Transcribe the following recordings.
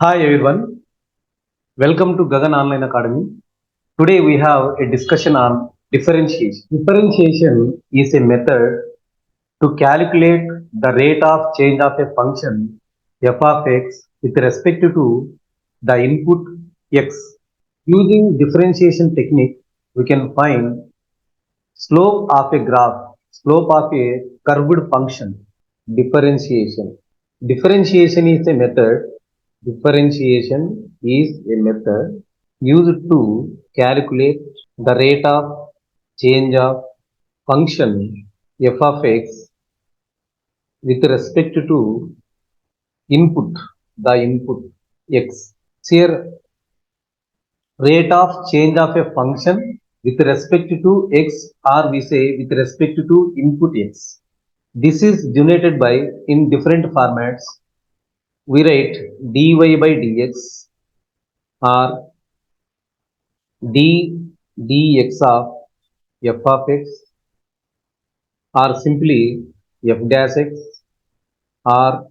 Hi everyone, welcome to Gagan Online Academy. Today we have a discussion on differentiation. Differentiation is a method to calculate the rate of change of a function f of x with respect to the input x. Using differentiation technique, we can find slope of a graph, slope of a curved function. Differentiation. Differentiation is a method. Differentiation is a method used to calculate the rate of change of function f of x with respect to input, the input x. Here, rate of change of a function with respect to x, or we say with respect to input x. This is denoted by in different formats. We write dy by dx or d dx of f of x, or simply f dash x, or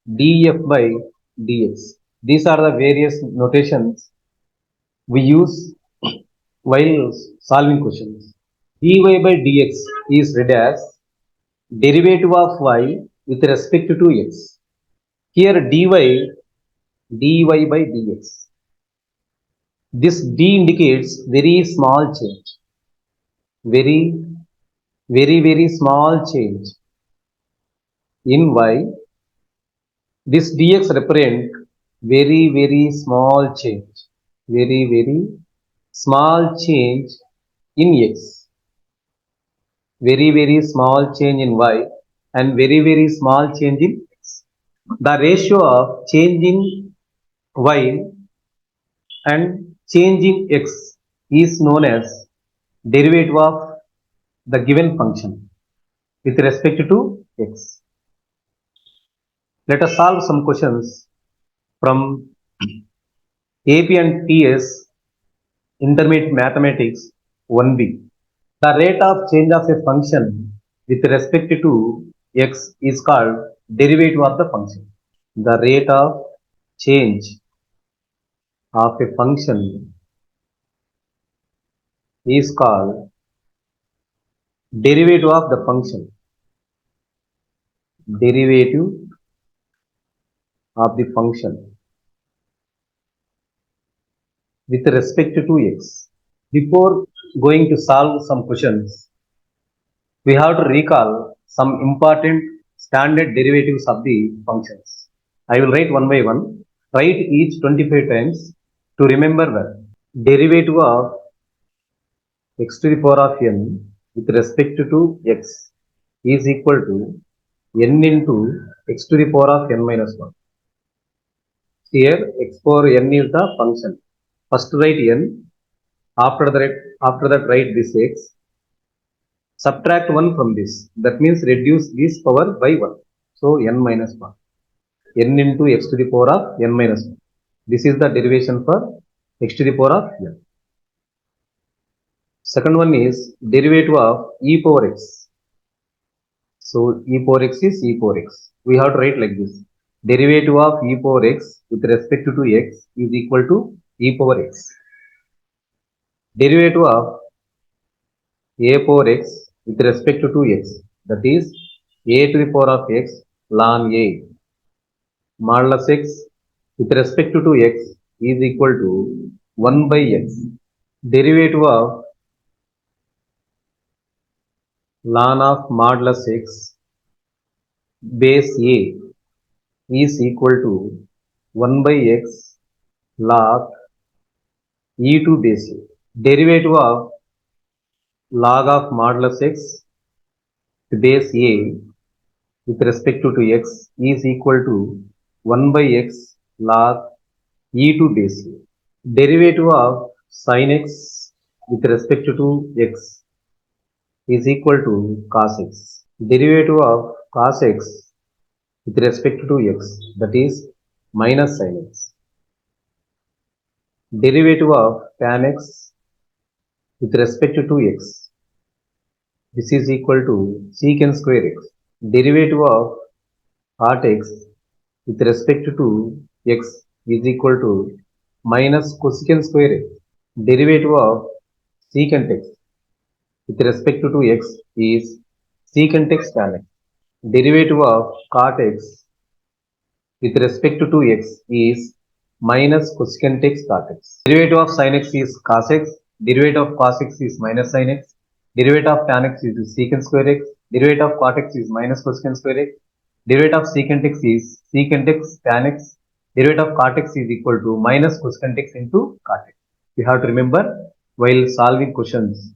df by dx. These are the various notations we use while solving questions. Dy by dx is read as derivative of y with respect to x. Here dy by dx. This d indicates very small change, very very small change in y. This dx represent very small change, very small change in x, very small change in y, and very small change in x. The ratio of change in y and change in x is known as derivative of the given function with respect to x. Let us solve some questions from AP and TS Intermediate Mathematics 1B. The rate of change of a function with respect to x is called derivative of the function. The rate of change of a function is called derivative of the function. Derivative of the function with respect to x. Before going to solve some questions, we have to recall some important standard derivatives of the functions. I will write one by one. Write each 25 times to remember that. Derivative of x to the power of n with respect to x is equal to n into x to the power of n minus 1. Here x power n is the function. First write n, after that write this x. Subtract 1 from this. That means reduce this power by 1. So n minus 1. N into x to the power of n minus 1. This is the derivation for x to the power of n. Second one is derivative of e power x. So e power x is e power x. We have to write like this. Derivative of e power x with respect to x is equal to e power x. Derivative of a power x with respect to x, that is a to the power of x ln a modulus x with respect to x is equal to 1 by x. Derivative of ln of modulus x base a is equal to 1 by x log e to base a. Derivative of log of modulus x base a with respect to x is equal to 1 by x log e to base a. Derivative of sin x with respect to x is equal to cos x. Derivative of cos x with respect to x, that is minus sin x. Derivative of tan x with respect to x, this is equal to secant square x. Derivative of cot x with respect to x is equal to minus cosecant square x. Derivative of secant x with respect to x is secant x tan x. Derivative of cot x with respect to x is minus cosecant x cot x. Derivative of sin x is cos x. Derivative of cos x is minus sin x. Derivative of tan x is secant square x. Derivative of cot x is minus cosecant square x. Derivative of secant x is secant x tan x. Derivative of cot x is equal to minus cosecant x into cot x. You have to remember while solving questions.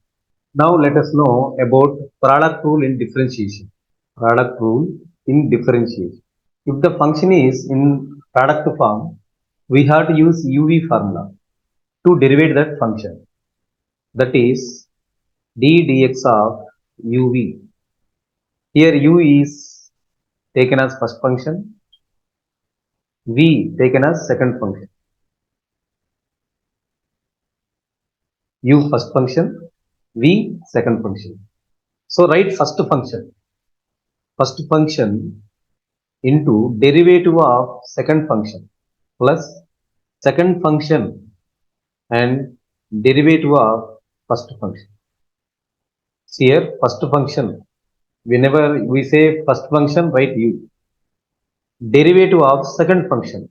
Now let us know about product rule in differentiation. Product rule in differentiation. If the function is in product form, we have to use UV formula to derive that function. That is d dx of UV. Here U is taken as first function, V taken as second function. U first function, V second function. So write first function into derivative of second function plus second function and derivative of first function. See here, first function, whenever we say first function, write U. Derivative of second function,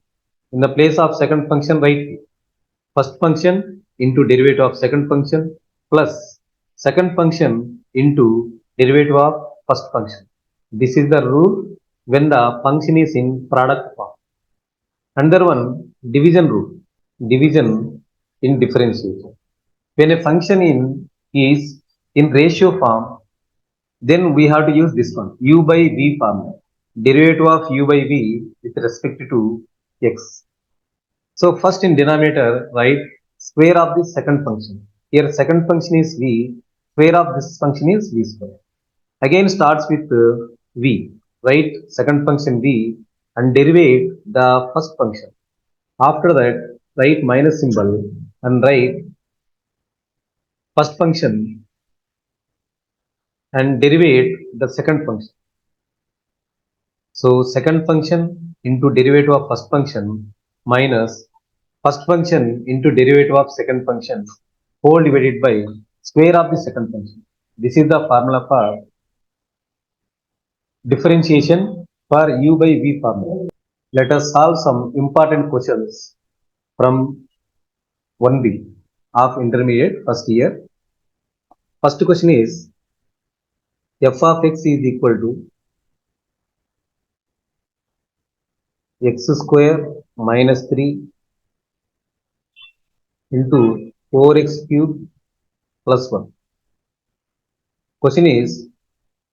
in the place of second function, write U. First function into derivative of second function plus second function into derivative of first function. This is the rule when the function is in product form. Another one, division rule. Division in differentiation. When a function is in ratio form, then we have to use this one, u by v formula. Derivative of u by v with respect to x. So first in denominator, write square of the second function. Here second function is v, square of this function is v square. Again starts with v, write second function v and derive the first function. After that, write minus symbol and write first function and derive the second function. So second function into derivative of first function minus first function into derivative of second function whole divided by square of the second function. This is the formula for differentiation for u by v formula. Let us solve some important questions from 1B of intermediate first year. First question is f of x is equal to x square minus 3 into 4x cube plus 1. Question is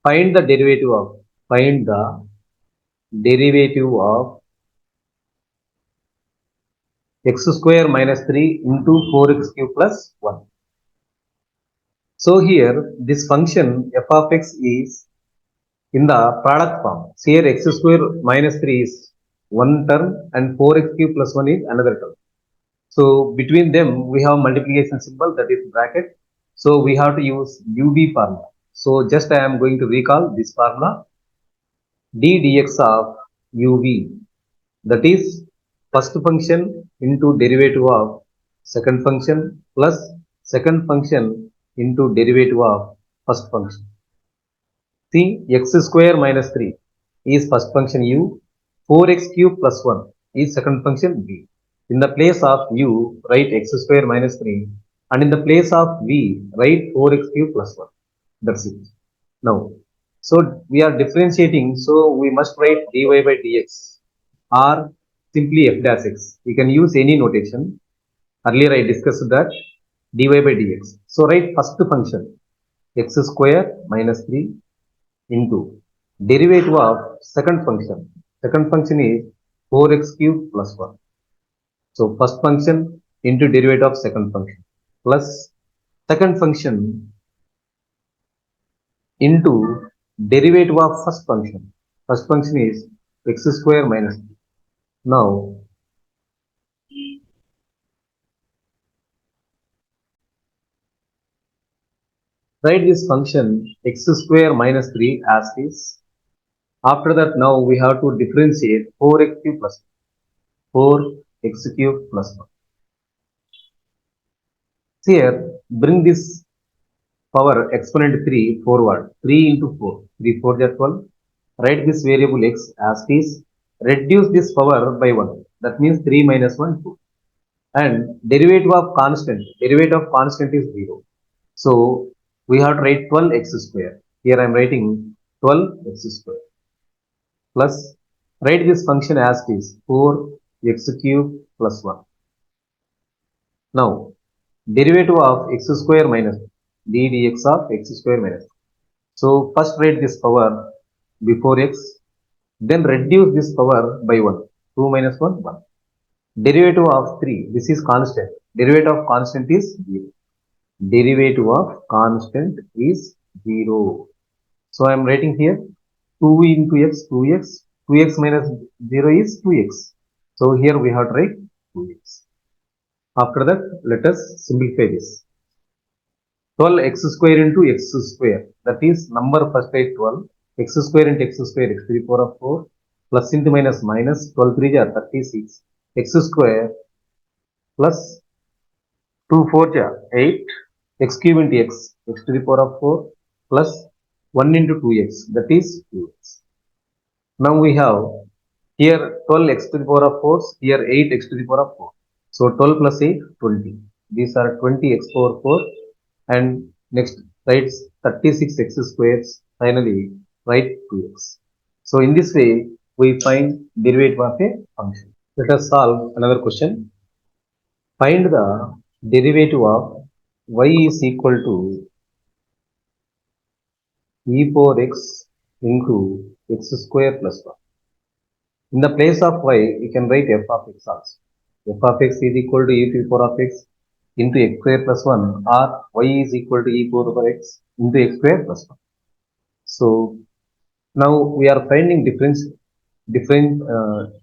find the derivative of x square minus 3 into 4x cube plus 1. So here this function f of x is in the product form. So here x square minus 3 is one term and 4x cube plus 1 is another term. So between them we have multiplication symbol, that is bracket. So we have to use UV formula. So just I am going to recall this formula, d dx of UV, that is first function into derivative of second function plus second function into derivative of first function. See, x square minus 3 is first function u, 4x cube plus 1 is second function v. In the place of u, write x square minus 3 and in the place of v, write 4x cube plus 1. That's it. Now, so we are differentiating, so we must write dy by dx or simply f dash x. We can use any notation. Earlier I discussed that dy by dx. So write first function x square minus 3 into derivative of second function. Second function is 4x cube plus 1. So first function into derivative of second function plus second function into derivative of first function. First function is x square minus 3. Now write this function x square minus 3 as is. After that, now we have to differentiate 4x cube plus 4 x cube plus 1. Here, bring this power exponent 3 forward. 3 into 4. 3 4 is 12. Write this variable x as it is. Reduce this power by 1. That means 3 minus 1, 2. And derivative of constant is 0. So, we have to write 12x square. Here I am writing 12x square. Plus, write this function as it is. 4x cube plus 1. Now, derivative of x square minus d dx of x square minus. So first write this power before x, then reduce this power by 1. 2 minus 1, 1. Derivative of 3, this is constant. Derivative of constant is 0. Derivative of constant is 0. So I am writing here 2 into x, 2x. 2x minus 0 is 2x. So here we have to write 2x. After that, let us simplify this. 12x square into x square, that is number first write 12, x square into x square, x to the power of 4, plus into minus minus, 12 3 are 36, x square plus 2 4 are 8, x cube into x, x to the power of 4, plus 1 into 2x, that is 2x. Now we have here 12x to the power of 4, here 8x to the power of 4. So 12 plus 8, 20. These are 20x power 4. And next write 36x squares, finally write 2x. So in this way we find derivative of a function. Let us solve another question. Find the derivative of y is equal to e power x into x square plus 1. In the place of y, you can write f of x also. F of x is equal to e to the power of x into x square plus 1, or y is equal to e power of x into x square plus 1. So now we are finding different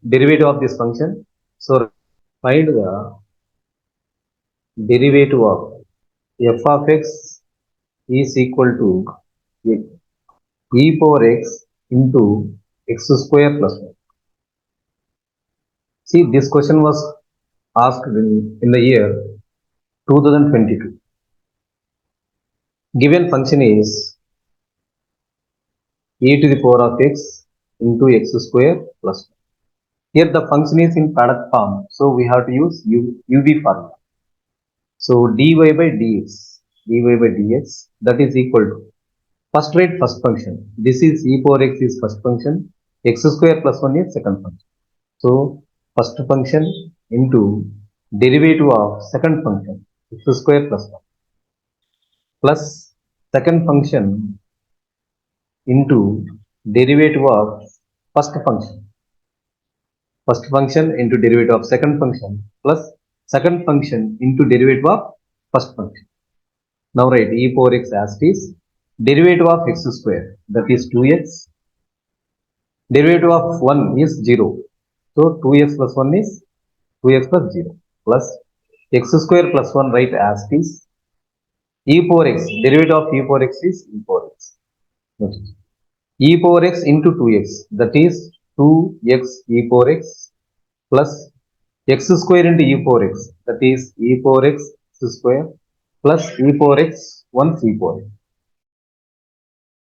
derivative of this function. So find the derivative of f of x is equal to e power x into x square plus 1. See, this question was asked in the year 2022. Given function is e to the power of x into x square plus 1. Here the function is in product form, so we have to use UV formula. So dy by dx, that is equal to, first write first function. This is e power x is first function, x square plus 1 is second function. So first function into derivative of second function, x square plus 1, plus second function into derivative of first function. First function into derivative of second function, plus second function into derivative of first function. Now write e power x as it is. Derivative of x square, that is 2x. Derivative of 1 is 0. So 2x plus 1 is 2x plus 0, plus x square plus 1 write as it is. E power x, derivative of e power x is e power x. Next, e power x into 2x, that is 2x e power x, plus x square into e power x, that is e power x square, plus e power x once e power x.